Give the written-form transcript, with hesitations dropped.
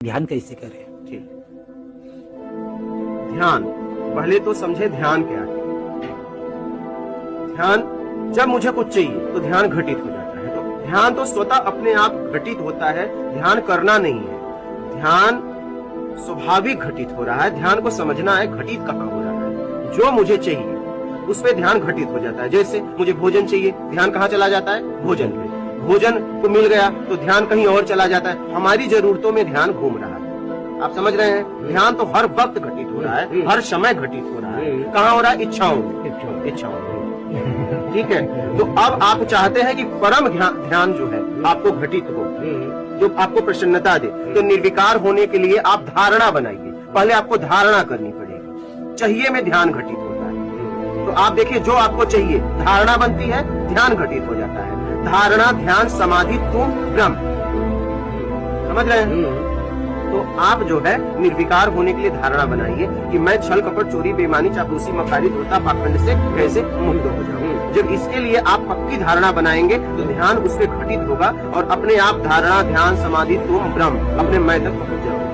ध्यान कैसे करें? ठीक। ध्यान, पहले तो समझे ध्यान क्या है। ध्यान, जब मुझे कुछ चाहिए तो ध्यान घटित हो जाता है। तो ध्यान तो स्वतः अपने आप घटित होता है, ध्यान करना नहीं है। ध्यान स्वाभाविक घटित हो रहा है। ध्यान को समझना है घटित कहाँ हो रहा है। जो मुझे चाहिए उस पे ध्यान घटित हो जाता है। जैसे मुझे भोजन चाहिए, ध्यान कहाँ चला जाता है? भोजन पे। भोजन को मिल गया तो ध्यान कहीं और चला जाता है। हमारी जरूरतों में ध्यान घूम रहा है। आप समझ रहे हैं? ध्यान तो हर वक्त घटित हो रहा है, हर समय घटित हो रहा है। कहाँ हो रहा है? इच्छाओं में। इच्छाओं में। ठीक है। तो अब आप चाहते हैं कि परम ध्यान जो है आपको घटित हो, जो आपको प्रसन्नता दे, तो निर्विकार होने के लिए आप धारणा बनाइए। पहले आपको धारणा करनी पड़ेगी। चाहिए में ध्यान घटित होता है। तो आप देखिए, जो आपको चाहिए धारणा बनती है, ध्यान घटित हो जाता है। धारणा, ध्यान, समाधि, तुम ब्रह्म। समझ रहे हैं? तो आप जो है निर्विकार होने के लिए धारणा बनाइए कि मैं छल, कपट, चोरी, बेईमानी, चापलूसी, मक्कारी, धोखा, पाखंड से कैसे मुक्त हो जाऊं। जब इसके लिए आप पक्की धारणा बनाएंगे तो ध्यान उस पर घटित होगा और अपने आप धारणा, ध्यान, समाधि, तुम ब्रह्म अपने मैं तक पहुंच जाओगे।